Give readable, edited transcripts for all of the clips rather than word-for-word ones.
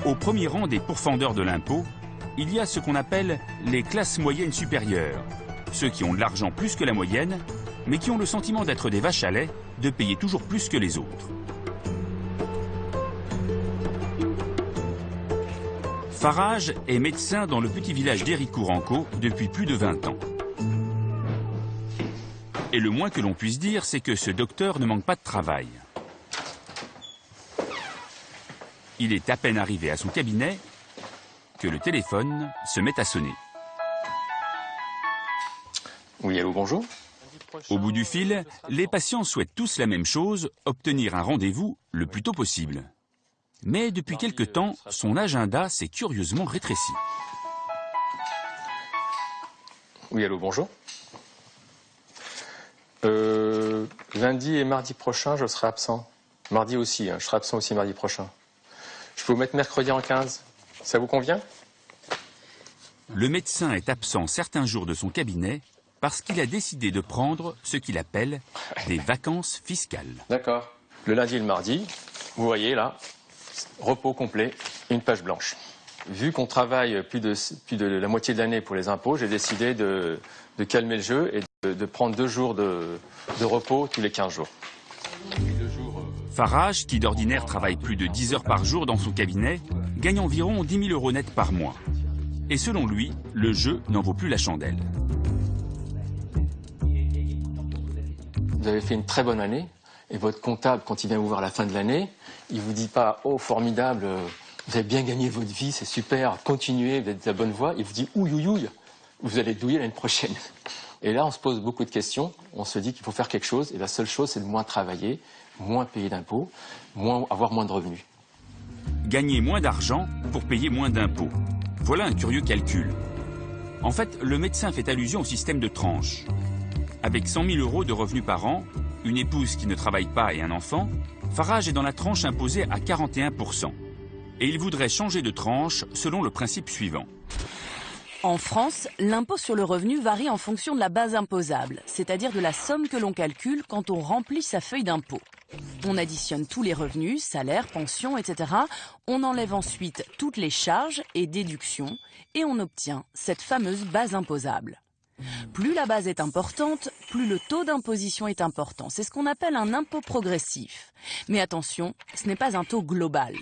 Au premier rang des pourfendeurs de l'impôt, il y a ce qu'on appelle les classes moyennes supérieures. Ceux qui ont de l'argent plus que la moyenne, mais qui ont le sentiment d'être des vaches à lait, de payer toujours plus que les autres. Farage est médecin dans le petit village d'Héricourt-en-Caux depuis plus de 20 ans. Et le moins que l'on puisse dire, c'est que ce docteur ne manque pas de travail. Il est à peine arrivé à son cabinet que le téléphone se met à sonner. Oui, allô, bonjour. Au bout du fil, les patients souhaitent tous la même chose, obtenir un rendez-vous le plus tôt possible. Mais depuis quelque temps, son agenda s'est curieusement rétréci. Oui, allô, bonjour. Lundi et mardi prochain, je serai absent. Mardi aussi, je serai absent aussi mardi prochain. Je peux vous mettre mercredi en 15. Ça vous convient? Le médecin est absent certains jours de son cabinet parce qu'il a décidé de prendre ce qu'il appelle des vacances fiscales. D'accord. Le lundi et le mardi, vous voyez là, repos complet, une page blanche. Vu qu'on travaille plus de la moitié de l'année pour les impôts, j'ai décidé de calmer le jeu et de prendre 2 jours de repos tous les 15 jours. Farage, qui d'ordinaire travaille plus de 10 heures par jour dans son cabinet, gagne environ 10 000 € net par mois. Et selon lui, le jeu n'en vaut plus la chandelle. Vous avez fait une très bonne année et votre comptable, quand il vient vous voir à la fin de l'année, il vous dit pas « Oh, formidable, vous avez bien gagné votre vie, c'est super, continuez, vous êtes de la bonne voie ». Il vous dit « Ouille, ouille, ouille, vous allez douiller l'année prochaine ». Et là, on se pose beaucoup de questions, on se dit qu'il faut faire quelque chose et la seule chose, c'est de moins travailler, moins payer d'impôts, avoir moins de revenus. Gagner moins d'argent pour payer moins d'impôts. Voilà un curieux calcul. En fait, le médecin fait allusion au système de tranches. Avec 100 000 € de revenus par an, une épouse qui ne travaille pas et un enfant, Farage est dans la tranche imposée à 41%. Et il voudrait changer de tranche selon le principe suivant. En France, l'impôt sur le revenu varie en fonction de la base imposable, c'est-à-dire de la somme que l'on calcule quand on remplit sa feuille d'impôt. On additionne tous les revenus, salaires, pensions, etc. On enlève ensuite toutes les charges et déductions et on obtient cette fameuse base imposable. Plus la base est importante, plus le taux d'imposition est important. C'est ce qu'on appelle un impôt progressif. Mais attention, ce n'est pas un taux global.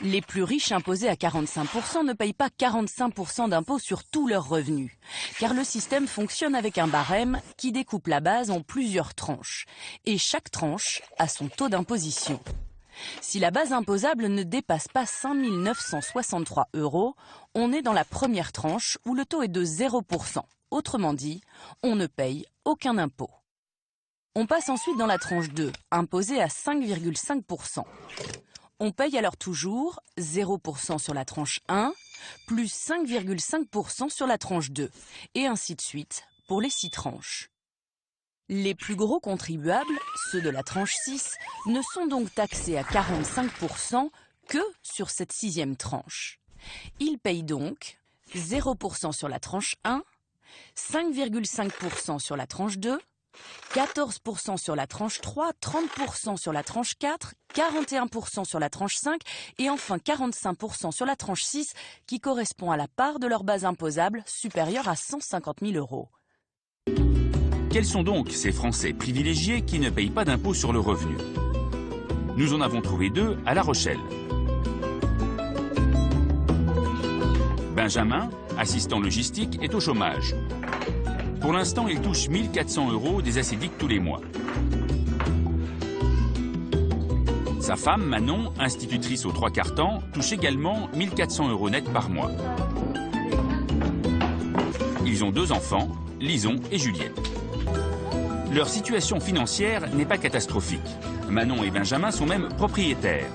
Les plus riches imposés à 45% ne payent pas 45% d'impôts sur tous leurs revenus, car le système fonctionne avec un barème qui découpe la base en plusieurs tranches, et chaque tranche a son taux d'imposition. Si la base imposable ne dépasse pas 5 963 €, on est dans la première tranche où le taux est de 0%. Autrement dit, on ne paye aucun impôt. On passe ensuite dans la tranche 2, imposée à 5,5%. On paye alors toujours 0% sur la tranche 1, plus 5,5% sur la tranche 2, et ainsi de suite pour les 6 tranches. Les plus gros contribuables, ceux de la tranche 6, ne sont donc taxés à 45% que sur cette 6e tranche. Ils payent donc 0% sur la tranche 1, 5,5% sur la tranche 2, 14% sur la tranche 3, 30% sur la tranche 4, 41% sur la tranche 5 et enfin 45% sur la tranche 6 qui correspond à la part de leur base imposable supérieure à 150 000 €. Quels sont donc ces Français privilégiés qui ne payent pas d'impôt sur le revenu? Nous en avons trouvé 2 à La Rochelle. Benjamin, assistant logistique, est au chômage. Pour l'instant, il touche 1 400 € des ACDIC tous les mois. Sa femme, Manon, institutrice aux 3/4 temps, touche également 1 400 € net par mois. Ils ont 2 enfants, Lison et Juliette. Leur situation financière n'est pas catastrophique. Manon et Benjamin sont même propriétaires.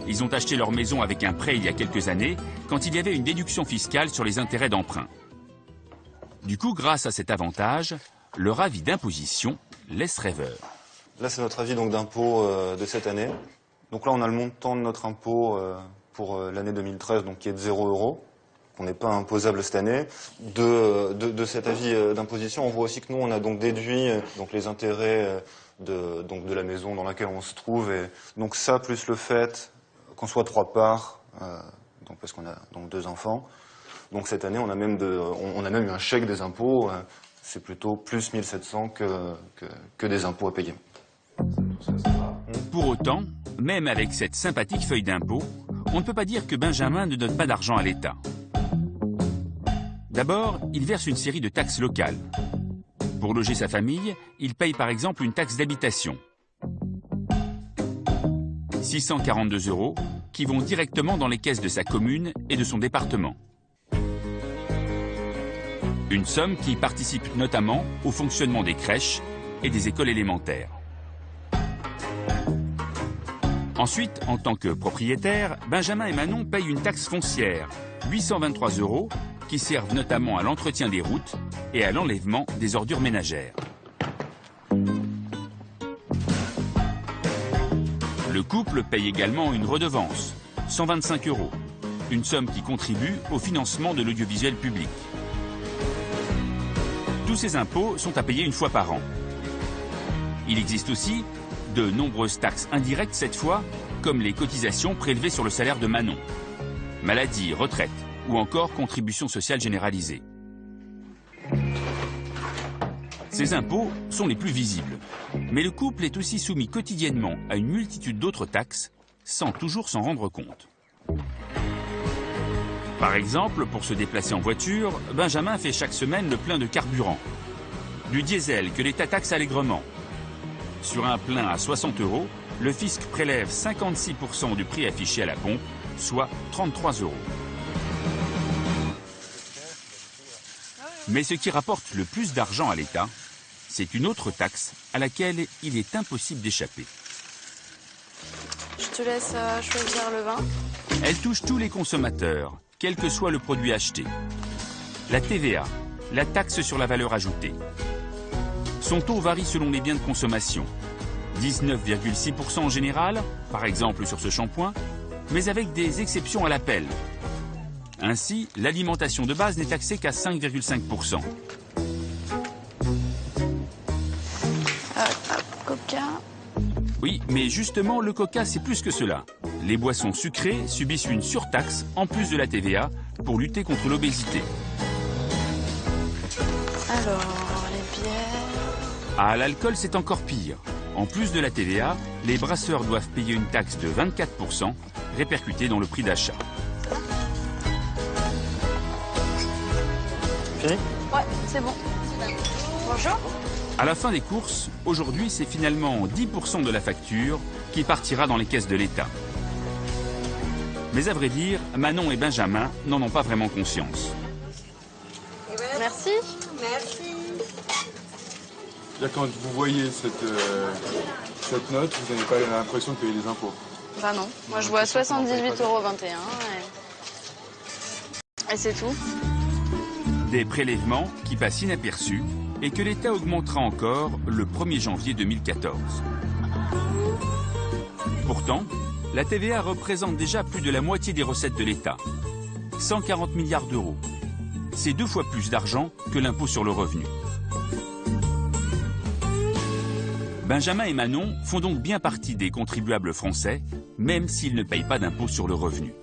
Ils ont acheté leur maison avec un prêt il y a quelques années, quand il y avait une déduction fiscale sur les intérêts d'emprunt. Du coup, grâce à cet avantage, leur avis d'imposition laisse rêveur. Là, c'est notre avis d'impôt de cette année. Donc là, on a le montant de notre impôt pour l'année 2013, donc qui est de 0 €, qu'on n'est pas imposable cette année. De cet avis d'imposition, on voit aussi que nous, on a donc déduit donc les intérêts de la maison dans laquelle on se trouve. Et donc ça, plus le fait qu'on soit 3 parts, donc parce qu'on a donc 2 enfants. Donc cette année, on a même eu un chèque des impôts. C'est plutôt plus 1700 que des impôts à payer. Pour autant, même avec cette sympathique feuille d'impôt, on ne peut pas dire que Benjamin ne donne pas d'argent à l'État. D'abord, il verse une série de taxes locales. Pour loger sa famille, il paye par exemple une taxe d'habitation. 642 € qui vont directement dans les caisses de sa commune et de son département. Une somme qui participe notamment au fonctionnement des crèches et des écoles élémentaires. Ensuite, en tant que propriétaire, Benjamin et Manon payent une taxe foncière, 823 €, qui servent notamment à l'entretien des routes et à l'enlèvement des ordures ménagères. Le couple paye également une redevance, 125 €, une somme qui contribue au financement de l'audiovisuel public. Tous ces impôts sont à payer une fois par an. Il existe aussi de nombreuses taxes indirectes cette fois, comme les cotisations prélevées sur le salaire de Manon, maladie, retraite ou encore contribution sociale généralisée. Ces impôts sont les plus visibles, mais le couple est aussi soumis quotidiennement à une multitude d'autres taxes, sans toujours s'en rendre compte. Par exemple, pour se déplacer en voiture, Benjamin fait chaque semaine le plein de carburant. Du diesel que l'État taxe allègrement. Sur un plein à 60 €, le fisc prélève 56% du prix affiché à la pompe, soit 33 €. Mais ce qui rapporte le plus d'argent à l'État, c'est une autre taxe à laquelle il est impossible d'échapper. Je te laisse choisir le vin. Elle touche tous les consommateurs, quel que soit le produit acheté. La TVA, la taxe sur la valeur ajoutée. Son taux varie selon les biens de consommation. 19,6% en général, par exemple sur ce shampoing, mais avec des exceptions à l'appel. Ainsi, l'alimentation de base n'est taxée qu'à 5,5%. Coca. Oui, mais justement, le coca, c'est plus que cela. Les boissons sucrées subissent une surtaxe en plus de la TVA pour lutter contre l'obésité. Alors, les bières... À l'alcool, c'est encore pire. En plus de la TVA, les brasseurs doivent payer une taxe de 24%, répercutée dans le prix d'achat. Fini ? Ouais, c'est bon. Bonjour. À la fin des courses, aujourd'hui, c'est finalement 10% de la facture qui partira dans les caisses de l'État. Mais à vrai dire, Manon et Benjamin n'en ont pas vraiment conscience. Merci. Merci. Là, quand vous voyez cette note, vous n'avez pas l'impression qu'il y a des impôts? Bah non, moi je vois 78,21 € et c'est tout. Des prélèvements qui passent inaperçus et que l'État augmentera encore le 1er janvier 2014. Pourtant, la TVA représente déjà plus de la moitié des recettes de l'État. 140 milliards d'euros. C'est 2 fois plus d'argent que l'impôt sur le revenu. Benjamin et Manon font donc bien partie des contribuables français, même s'ils ne payent pas d'impôt sur le revenu.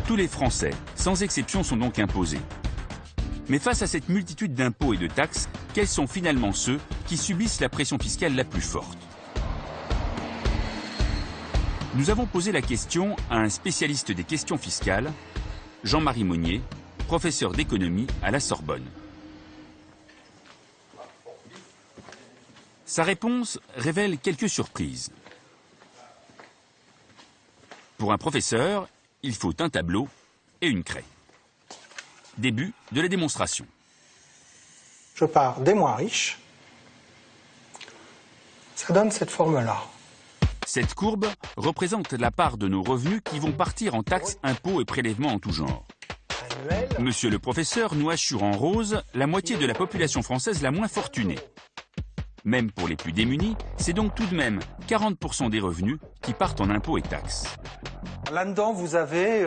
Tous les Français, sans exception, sont donc imposés. Mais face à cette multitude d'impôts et de taxes, quels sont finalement ceux qui subissent la pression fiscale la plus forte? Nous avons posé la question à un spécialiste des questions fiscales, Jean-Marie Monnier, professeur d'économie à la Sorbonne. Sa réponse révèle quelques surprises. Pour un professeur, il faut un tableau et une craie. Début de la démonstration. Je pars des moins riches. Ça donne cette forme-là. Cette courbe représente la part de nos revenus qui vont partir en taxes, impôts et prélèvements en tout genre. Monsieur le professeur nous assure en rose la moitié de la population française la moins fortunée. Même pour les plus démunis, c'est donc tout de même 40% des revenus qui partent en impôts et taxes. Là-dedans, vous avez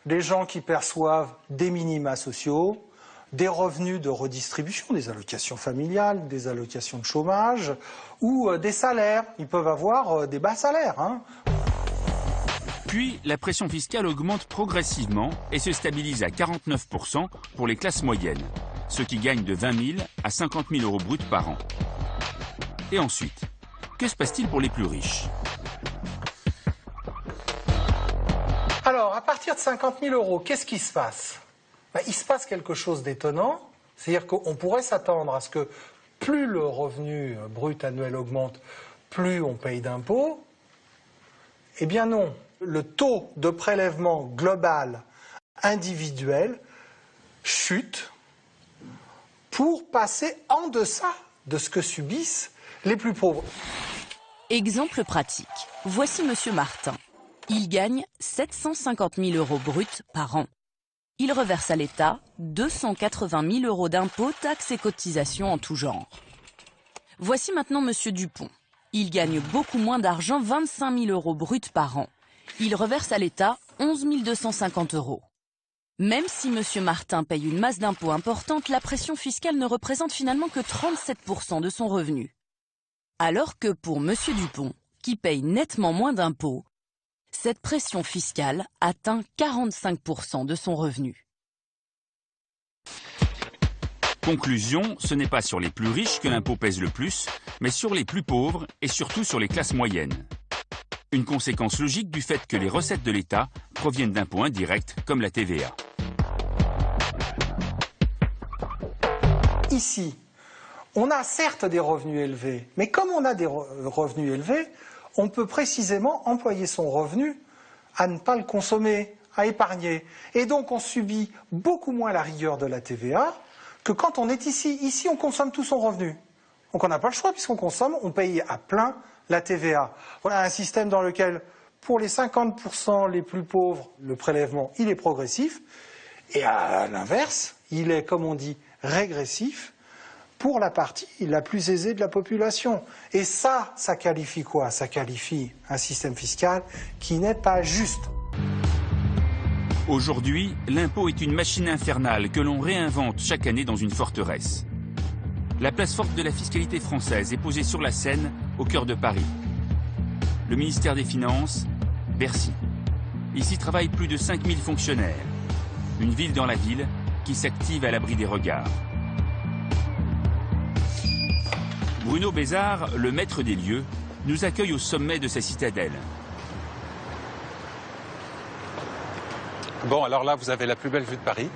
des gens qui perçoivent des minima sociaux, des revenus de redistribution, des allocations familiales, des allocations de chômage ou des salaires. Ils peuvent avoir des bas salaires, hein. Puis, la pression fiscale augmente progressivement et se stabilise à 49% pour les classes moyennes, ceux qui gagnent de 20 000 à 50 000 euros bruts par an. Et ensuite, que se passe-t-il pour les plus riches? Alors, à partir de 50 000 euros, qu'est-ce qui se passe? Il se passe quelque chose d'étonnant, c'est-à-dire qu'on pourrait s'attendre à ce que plus le revenu brut annuel augmente, plus on paye d'impôts. Eh bien non, le taux de prélèvement global individuel chute pour passer en deçà de ce que subissent les plus pauvres. Exemple pratique. Voici Monsieur Martin. Il gagne 750 000 euros bruts par an. Il reverse à l'État 280 000 euros d'impôts, taxes et cotisations en tout genre. Voici maintenant Monsieur Dupont. Il gagne beaucoup moins d'argent, 25 000 euros bruts par an. Il reverse à l'État 11 250 euros. Même si Monsieur Martin paye une masse d'impôts importante, la pression fiscale ne représente finalement que 37% de son revenu. Alors que pour Monsieur Dupont, qui paye nettement moins d'impôts, cette pression fiscale atteint 45% de son revenu. Conclusion, ce n'est pas sur les plus riches que l'impôt pèse le plus, mais sur les plus pauvres et surtout sur les classes moyennes. Une conséquence logique du fait que les recettes de l'État proviennent d'impôts indirects comme la TVA. Ici, on a certes des revenus élevés, mais comme on a des revenus élevés, on peut précisément employer son revenu à ne pas le consommer, à épargner. Et donc on subit beaucoup moins la rigueur de la TVA que quand on est ici. Ici, on consomme tout son revenu. Donc on n'a pas le choix, puisqu'on consomme, on paye à plein la TVA. Voilà un système dans lequel, pour les 50% les plus pauvres, le prélèvement, il est progressif. Et à l'inverse, il est, comme on dit, régressif pour la partie la plus aisée de la population. Et ça qualifie quoi? Ça qualifie un système fiscal qui n'est pas juste. Aujourd'hui, l'impôt est une machine infernale que l'on réinvente chaque année dans une forteresse. La place forte de la fiscalité française est posée sur la Seine, au cœur de Paris. Le ministère des Finances, Bercy. Ici travaillent plus de 5000 fonctionnaires. Une ville dans la ville qui s'active à l'abri des regards. Bruno Bézard, le maître des lieux, nous accueille au sommet de sa citadelle. Bon, alors là, vous avez la plus belle vue de Paris,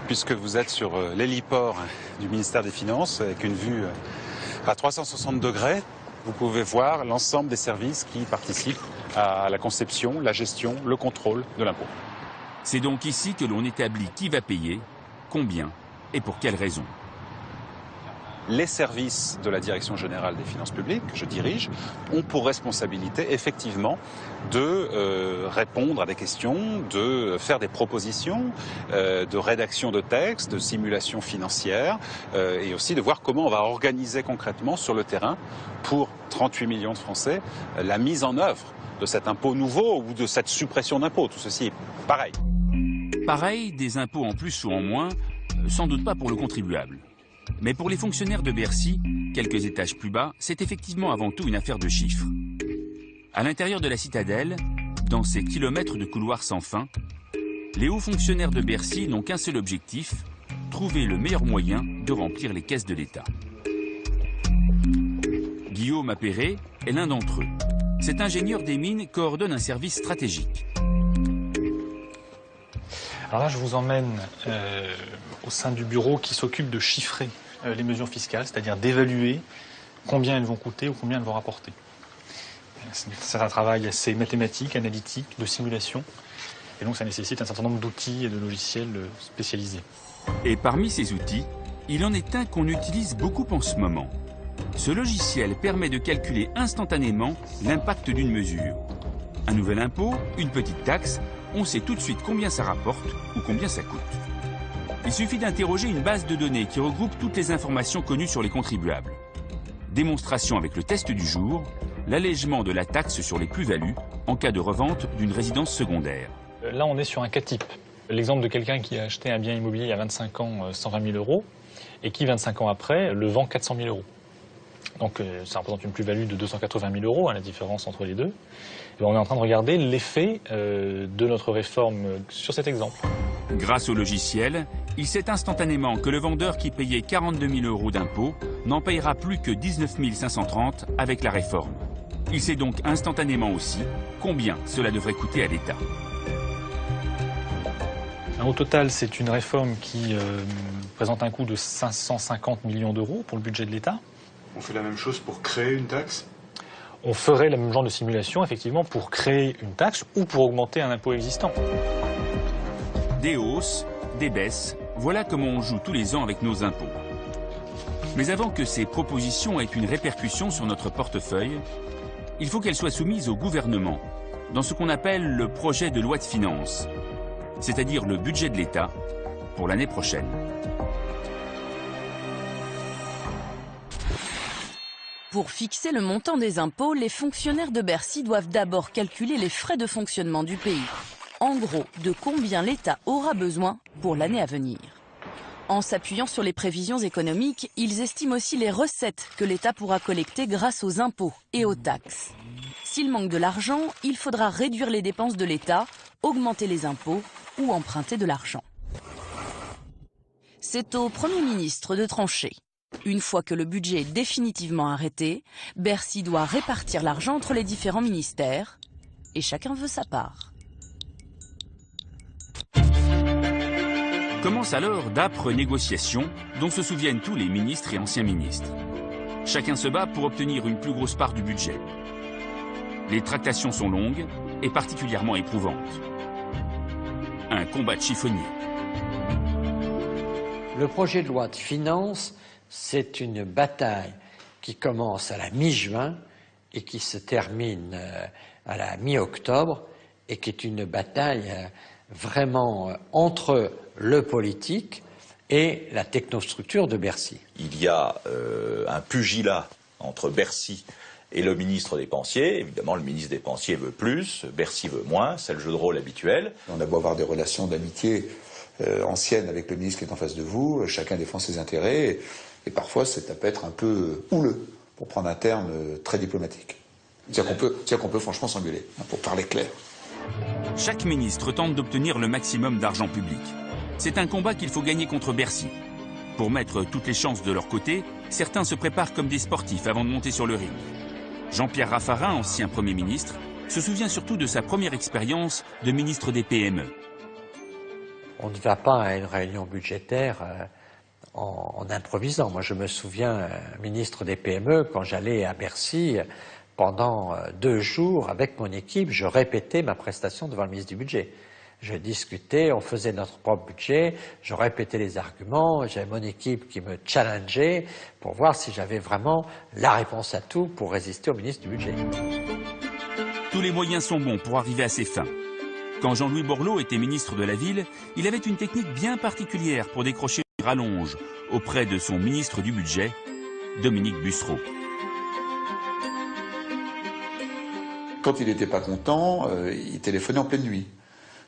puisque vous êtes sur l'héliport du ministère des Finances, avec une vue à 360 degrés. Vous pouvez voir l'ensemble des services qui participent à la conception, la gestion, le contrôle de l'impôt. C'est donc ici que l'on établit qui va payer, combien et pour quelles raisons. Les services de la Direction générale des finances publiques, que je dirige, ont pour responsabilité effectivement de répondre à des questions, de faire des propositions, de rédaction de textes, de simulation financière, et aussi de voir comment on va organiser concrètement sur le terrain, pour 38 millions de Français, la mise en œuvre de cet impôt nouveau ou de cette suppression d'impôts. Tout ceci est pareil. Pareil, des impôts en plus ou en moins, sans doute pas pour le contribuable. Mais pour les fonctionnaires de Bercy, quelques étages plus bas, c'est effectivement avant tout une affaire de chiffres. À l'intérieur de la citadelle, dans ces kilomètres de couloirs sans fin, les hauts fonctionnaires de Bercy n'ont qu'un seul objectif, trouver le meilleur moyen de remplir les caisses de l'État. Guillaume Appéré est l'un d'entre eux. Cet ingénieur des mines coordonne un service stratégique. Alors là, je vous emmène au sein du bureau qui s'occupe de chiffrer les mesures fiscales, c'est-à-dire d'évaluer combien elles vont coûter ou combien elles vont rapporter. C'est un travail assez mathématique, analytique, de simulation, et donc ça nécessite un certain nombre d'outils et de logiciels spécialisés. Et parmi ces outils, il en est un qu'on utilise beaucoup en ce moment. Ce logiciel permet de calculer instantanément l'impact d'une mesure. Un nouvel impôt, une petite taxe, on sait tout de suite combien ça rapporte ou combien ça coûte. Il suffit d'interroger une base de données qui regroupe toutes les informations connues sur les contribuables. Démonstration avec le test du jour, l'allègement de la taxe sur les plus-values en cas de revente d'une résidence secondaire. Là, on est sur un cas type. L'exemple de quelqu'un qui a acheté un bien immobilier il y a 25 ans 120 000 € et qui, 25 ans après, le vend 400 000 €. Donc ça représente une plus-value de 280 000 €, la différence entre les deux. Et on est en train de regarder l'effet de notre réforme sur cet exemple. Grâce au logiciel, il sait instantanément que le vendeur qui payait 42 000 € d'impôts n'en payera plus que 19 530 avec la réforme. Il sait donc instantanément aussi combien cela devrait coûter à l'État. Au total, c'est une réforme qui présente un coût de 550 millions d'euros pour le budget de l'État. On fait la même chose pour créer une taxe? On ferait le même genre de simulation, effectivement, pour créer une taxe ou pour augmenter un impôt existant. Des hausses, des baisses, voilà comment on joue tous les ans avec nos impôts. Mais avant que ces propositions aient une répercussion sur notre portefeuille, il faut qu'elles soient soumises au gouvernement, dans ce qu'on appelle le projet de loi de finances, c'est-à-dire le budget de l'État pour l'année prochaine. Pour fixer le montant des impôts, les fonctionnaires de Bercy doivent d'abord calculer les frais de fonctionnement du pays. En gros, de combien l'État aura besoin pour l'année à venir. En s'appuyant sur les prévisions économiques, ils estiment aussi les recettes que l'État pourra collecter grâce aux impôts et aux taxes. S'il manque de l'argent, il faudra réduire les dépenses de l'État, augmenter les impôts ou emprunter de l'argent. C'est au Premier ministre de trancher. Une fois que le budget est définitivement arrêté, Bercy doit répartir l'argent entre les différents ministères et chacun veut sa part. Commencent alors d'âpres négociations dont se souviennent tous les ministres et anciens ministres. Chacun se bat pour obtenir une plus grosse part du budget. Les tractations sont longues et particulièrement éprouvantes. Un combat de chiffonnier. Le projet de loi de finances, c'est une bataille qui commence à la mi-juin et qui se termine à la mi-octobre et qui est une bataille vraiment entre le politique et la technostructure de Bercy. Il y a un pugilat entre Bercy et le ministre dépensier. Évidemment, le ministre dépensier veut plus, Bercy veut moins, c'est le jeu de rôle habituel. On a beau avoir des relations d'amitié anciennes avec le ministre qui est en face de vous, chacun défend ses intérêts, et parfois ça peut être un peu houleux, pour prendre un terme très diplomatique. C'est-à-dire qu'on peut franchement s'engueuler, pour parler clair. Chaque ministre tente d'obtenir le maximum d'argent public. C'est un combat qu'il faut gagner contre Bercy. Pour mettre toutes les chances de leur côté, certains se préparent comme des sportifs avant de monter sur le ring. Jean-Pierre Raffarin, ancien Premier ministre, se souvient surtout de sa première expérience de ministre des PME. On ne va pas à une réunion budgétaire en improvisant. Moi, je me souviens, ministre des PME, quand j'allais à Bercy, pendant 2 jours, avec mon équipe, je répétais ma prestation devant le ministre du Budget. Je discutais, on faisait notre propre budget, je répétais les arguments, j'avais mon équipe qui me challengeait pour voir si j'avais vraiment la réponse à tout pour résister au ministre du Budget. Tous les moyens sont bons pour arriver à ses fins. Quand Jean-Louis Borloo était ministre de la Ville, il avait une technique bien particulière pour décrocher une rallonge auprès de son ministre du Budget, Dominique Bussereau. Quand il n'était pas content, il téléphonait en pleine nuit.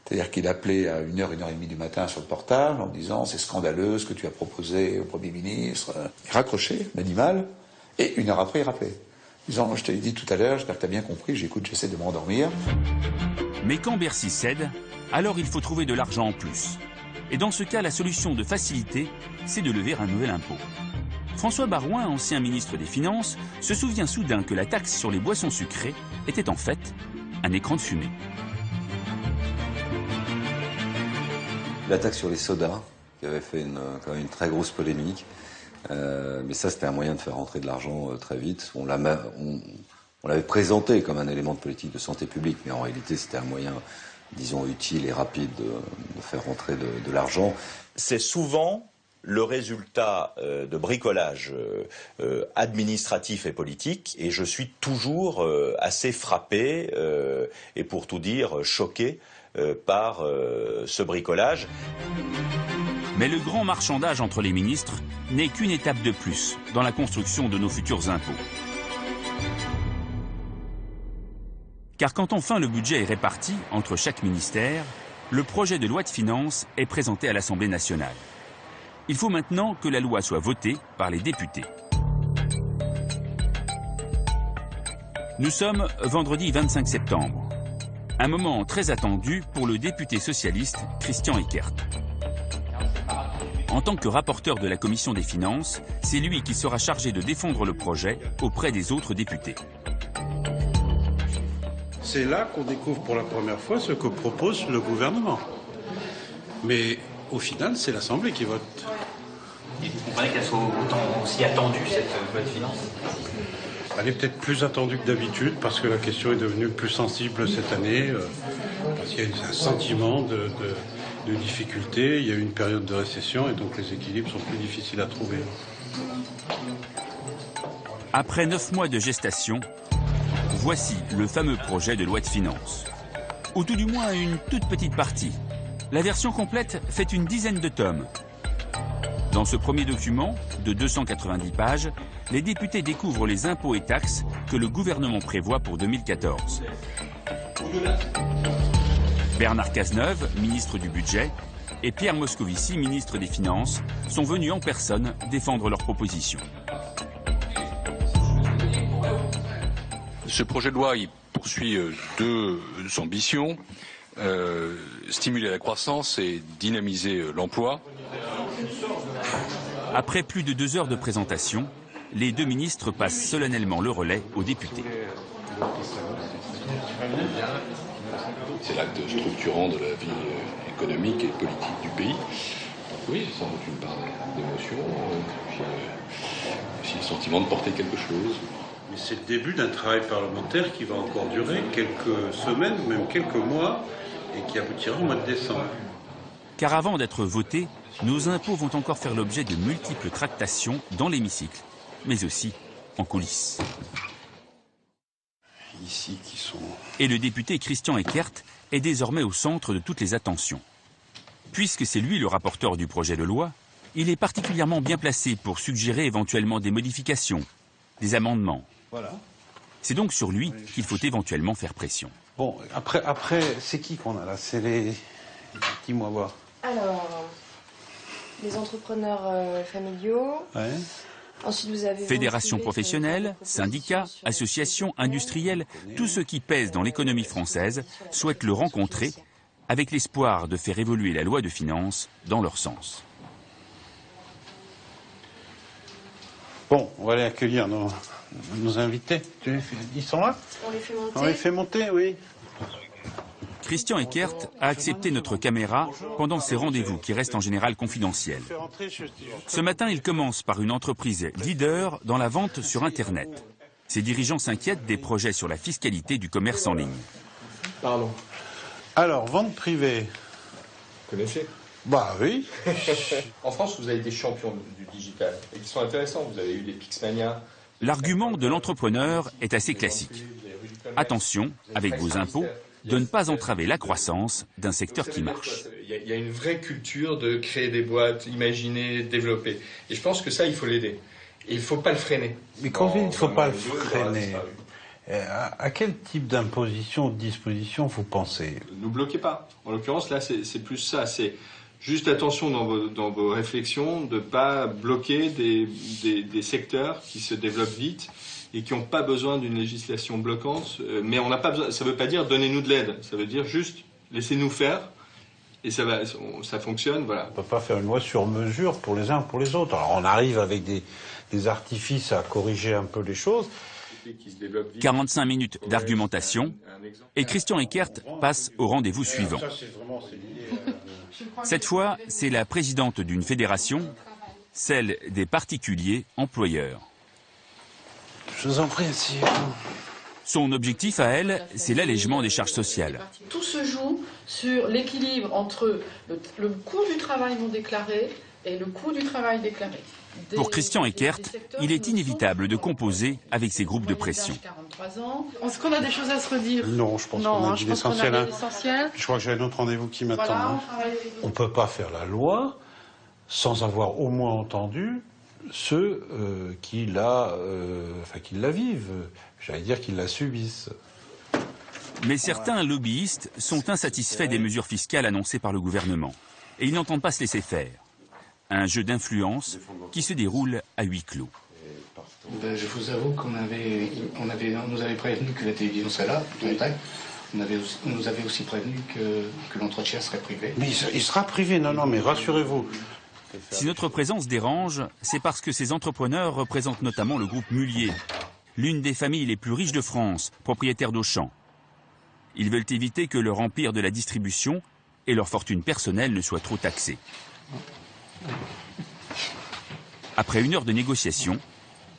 C'est-à-dire qu'il appelait à 1h, 1h30 du matin sur le portable en disant « c'est scandaleux ce que tu as proposé au Premier ministre ». Il raccrochait, l'animal, et 1 heure après il rappelait. Disant « je te l'ai dit tout à l'heure, j'espère que tu as bien compris, j'écoute, j'essaie de me rendormir ». Mais quand Bercy cède, alors il faut trouver de l'argent en plus. Et dans ce cas, la solution de facilité, c'est de lever un nouvel impôt. François Baroin, ancien ministre des Finances, se souvient soudain que la taxe sur les boissons sucrées était en fait un écran de fumée. La taxe sur les sodas, qui avait fait quand même une très grosse polémique. Mais ça, c'était un moyen de faire rentrer de l'argent très vite. On l'avait présenté comme un élément de politique de santé publique, mais en réalité, c'était un moyen, disons, utile et rapide de faire rentrer de l'argent. C'est souvent le résultat de bricolage administratif et politique, et je suis toujours assez frappé et pour tout dire choqué par ce bricolage. Mais le grand marchandage entre les ministres n'est qu'une étape de plus dans la construction de nos futurs impôts. Car quand enfin le budget est réparti entre chaque ministère, Le projet de loi de finances est présenté à l'Assemblée nationale. Il faut maintenant que la loi soit votée par les députés. Nous sommes vendredi 25 septembre. Un moment très attendu pour le député socialiste Christian Eckert. En tant que rapporteur de la commission des finances, c'est lui qui sera chargé de défendre le projet auprès des autres députés. C'est là qu'on découvre pour la première fois ce que propose le gouvernement. Mais au final, c'est l'Assemblée qui vote. Et vous comprenez qu'elle soit autant aussi attendue, cette loi de finances? Elle est peut-être plus attendue que d'habitude parce que la question est devenue plus sensible cette année, parce qu'il y a un sentiment de difficulté, il y a eu une période de récession et donc les équilibres sont plus difficiles à trouver. Après 9 mois de gestation, voici le fameux projet de loi de finances. Ou tout du moins une toute petite partie. La version complète fait une dizaine de tomes. Dans ce premier document, de 290 pages, les députés découvrent les impôts et taxes que le gouvernement prévoit pour 2014. Bernard Cazeneuve, ministre du Budget, et Pierre Moscovici, ministre des Finances, sont venus en personne défendre leurs propositions. Ce projet de loi il poursuit deux ambitions, stimuler la croissance et dynamiser l'emploi. Après plus de 2 heures de présentation, les deux ministres passent solennellement le relais aux députés. C'est l'acte structurant de la vie économique et politique du pays. Oui, sans doute une part d'émotion, puis aussi le sentiment de porter quelque chose. Mais c'est le début d'un travail parlementaire qui va encore durer quelques semaines, même quelques mois, et qui aboutira au mois de décembre. Car avant d'être votés, nos impôts vont encore faire l'objet de multiples tractations dans l'hémicycle, mais aussi en coulisses. Ici, qui sont... Et le député Christian Eckert est désormais au centre de toutes les attentions. Puisque c'est lui le rapporteur du projet de loi, il est particulièrement bien placé pour suggérer éventuellement des modifications, des amendements. Voilà. C'est donc sur lui qu'il faut éventuellement faire pression. Bon, après c'est qui qu'on a là? C'est les... Dis-moi voir. Alors, les entrepreneurs familiaux. Ouais. Ensuite, vous avez Fédérations professionnelles, syndicats, associations, industriels, tous ceux qui pèsent dans l'économie française souhaitent le rencontrer avec l'espoir de faire évoluer la loi de finances dans leur sens. Bon, on va aller accueillir nos invités. Ils sont là? On les fait monter. On les fait monter, oui. Christian Eckert a accepté notre caméra pendant ces rendez-vous qui restent en général confidentiels. Ce matin, il commence par une entreprise leader dans la vente sur Internet. Ses dirigeants s'inquiètent des projets sur la fiscalité du commerce en ligne. Pardon. Alors, vente privée. Vous connaissez? Bah oui. En France, vous avez des champions du digital et qui sont intéressants. Vous avez eu les Pixmania. L'argument de l'entrepreneur est assez classique. Attention, avec vos impôts, de ne pas entraver la croissance d'un secteur qui marche. Il y a une vraie culture de créer des boîtes, imaginer, développer. Et je pense que ça, il faut l'aider. Et il ne faut pas le freiner. Mais quand il ne faut pas le freiner, à quel type d'imposition ou de disposition vous pensez? Ne bloquez pas. En l'occurrence, là, c'est plus ça. C'est juste attention dans vos réflexions de ne pas bloquer des secteurs qui se développent vite et qui n'ont pas besoin d'une législation bloquante. Mais on n'a pas besoin, ça ne veut pas dire donnez-nous de l'aide. Ça veut dire juste laissez-nous faire et ça fonctionne. Voilà. On ne peut pas faire une loi sur mesure pour les uns ou pour les autres. Alors on arrive avec des artifices à corriger un peu les choses. 45 minutes d'argumentation et Christian Eckert passe au rendez-vous suivant. Cette fois, c'est la présidente d'une fédération, celle des particuliers employeurs. Je vous en prie, asseyez-vous. Son objectif à elle, c'est l'allègement des charges sociales. Tout se joue sur l'équilibre entre le coût du travail non déclaré et le coût du travail déclaré. Pour Christian Eckert, il est inévitable de composer avec ces groupes de pression. Est-ce qu'on a des choses à se redire? Non, je pense qu'on a dit l'essentiel. Je crois que j'ai un autre rendez-vous qui m'attend. Voilà, on ne peut pas faire la loi sans avoir au moins entendu ceux qui la vivent. J'allais dire qu'ils la subissent. Mais certains lobbyistes sont insatisfaits des mesures fiscales annoncées par le gouvernement. Et ils n'entendent pas se laisser faire. Un jeu d'influence qui se déroule à huis clos. Ben, je vous avoue qu'on nous avait prévenu que la télévision serait là, on nous avait aussi prévenu que l'entretien serait privé. Mais il sera privé, non, mais rassurez-vous. Si notre présence dérange, c'est parce que ces entrepreneurs représentent notamment le groupe Mullier, l'une des familles les plus riches de France, propriétaires d'Auchan. Ils veulent éviter que leur empire de la distribution et leur fortune personnelle ne soient trop taxés. Après 1 heure de négociation...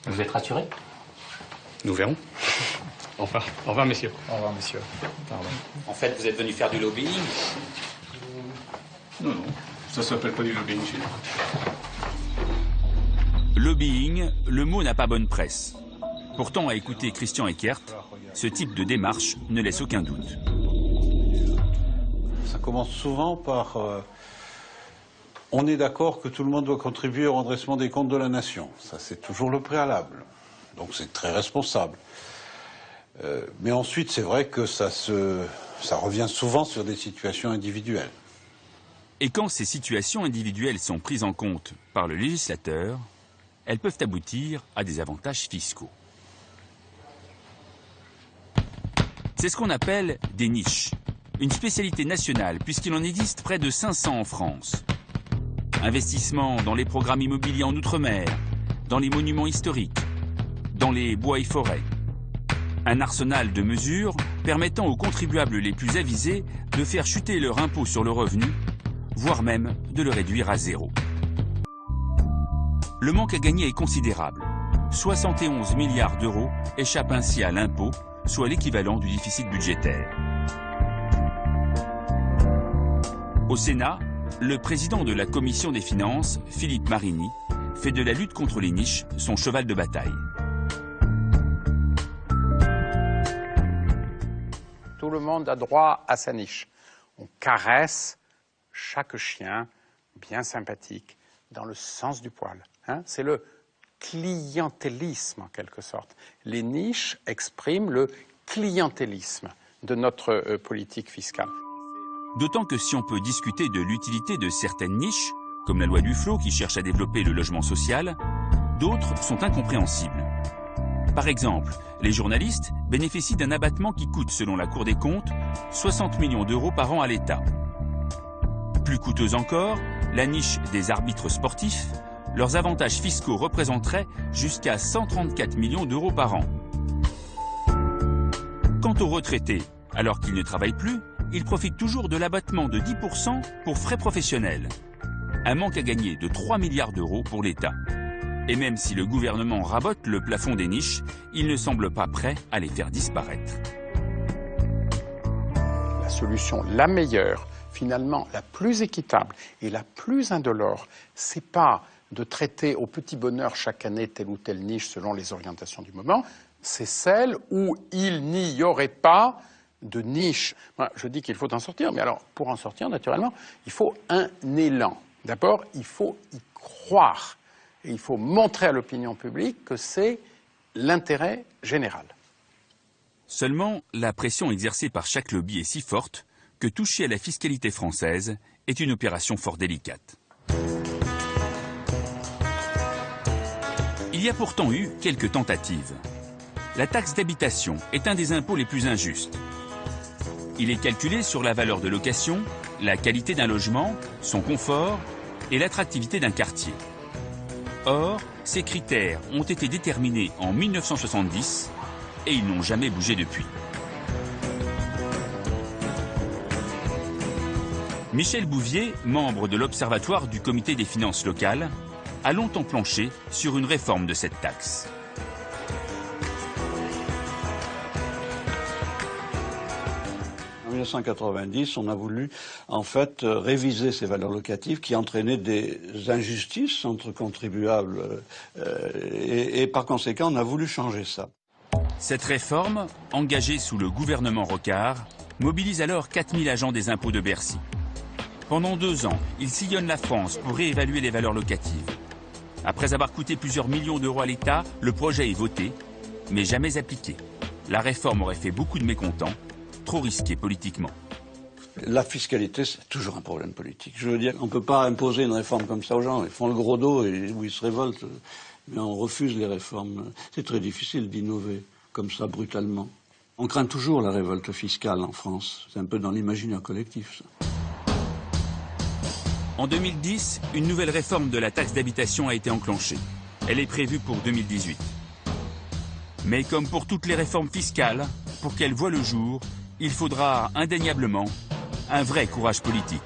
Vous êtes rassuré? Nous verrons. Au revoir, messieurs. Au revoir, messieurs. Pardon. En fait, vous êtes venu faire du lobbying? Non, ça s'appelle pas du lobbying chez nous. Lobbying, le mot n'a pas bonne presse. Pourtant, à écouter Christian Eckert, ce type de démarche ne laisse aucun doute. Ça commence souvent par... on est d'accord que tout le monde doit contribuer au redressement des comptes de la nation. Ça, c'est toujours le préalable. Donc c'est très responsable. Mais ensuite, c'est vrai que ça revient souvent sur des situations individuelles. Et quand ces situations individuelles sont prises en compte par le législateur, elles peuvent aboutir à des avantages fiscaux. C'est ce qu'on appelle des niches, une spécialité nationale puisqu'il en existe près de 500 en France. Investissement dans les programmes immobiliers en Outre-mer, dans les monuments historiques, dans les bois et forêts. Un arsenal de mesures permettant aux contribuables les plus avisés de faire chuter leur impôt sur le revenu, voire même de le réduire à zéro. Le manque à gagner est considérable. 71 milliards d'euros échappent ainsi à l'impôt, soit l'équivalent du déficit budgétaire. Au Sénat, le président de la Commission des finances, Philippe Marini, fait de la lutte contre les niches son cheval de bataille. Tout le monde a droit à sa niche. On caresse chaque chien bien sympathique dans le sens du poil. C'est le clientélisme en quelque sorte. Les niches expriment le clientélisme de notre politique fiscale. D'autant que si on peut discuter de l'utilité de certaines niches, comme la loi Duflot qui cherche à développer le logement social, d'autres sont incompréhensibles. Par exemple, les journalistes bénéficient d'un abattement qui coûte, selon la Cour des comptes, 60 millions d'euros par an à l'État. Plus coûteuse encore, la niche des arbitres sportifs, leurs avantages fiscaux représenteraient jusqu'à 134 millions d'euros par an. Quant aux retraités, alors qu'ils ne travaillent plus, ils profitent toujours de l'abattement de 10% pour frais professionnels. Un manque à gagner de 3 milliards d'euros pour l'État. Et même si le gouvernement rabote le plafond des niches, il ne semble pas prêt à les faire disparaître. La solution la meilleure, finalement la plus équitable et la plus indolore, c'est pas de traiter au petit bonheur chaque année telle ou telle niche selon les orientations du moment, c'est celle où il n'y aurait pas de niche. Moi, je dis qu'il faut en sortir, mais alors pour en sortir, naturellement, il faut un élan. D'abord, il faut y croire. Et il faut montrer à l'opinion publique que c'est l'intérêt général. Seulement, la pression exercée par chaque lobby est si forte que toucher à la fiscalité française est une opération fort délicate. Il y a pourtant eu quelques tentatives. La taxe d'habitation est un des impôts les plus injustes. Il est calculé sur la valeur de location, la qualité d'un logement, son confort et l'attractivité d'un quartier. Or, ces critères ont été déterminés en 1970 et ils n'ont jamais bougé depuis. Michel Bouvier, membre de l'Observatoire du Comité des finances locales, a longtemps planché sur une réforme de cette taxe. En 1990, on a voulu en fait réviser ces valeurs locatives qui entraînaient des injustices entre contribuables et par conséquent on a voulu changer ça. Cette réforme, engagée sous le gouvernement Rocard, mobilise alors 4000 agents des impôts de Bercy. Pendant 2 ans, ils sillonnent la France pour réévaluer les valeurs locatives. Après avoir coûté plusieurs millions d'euros à l'État, le projet est voté, mais jamais appliqué. La réforme aurait fait beaucoup de mécontents. trop risqué politiquement. La fiscalité, c'est toujours un problème politique. Je veux dire, on ne peut pas imposer une réforme comme ça aux gens. Ils font le gros dos et où ils se révoltent. Mais on refuse les réformes. C'est très difficile d'innover comme ça, brutalement. On craint toujours la révolte fiscale en France. C'est un peu dans l'imaginaire collectif, ça. En 2010, une nouvelle réforme de la taxe d'habitation a été enclenchée. Elle est prévue pour 2018. Mais comme pour toutes les réformes fiscales, pour qu'elle voie le jour, il faudra indéniablement un vrai courage politique.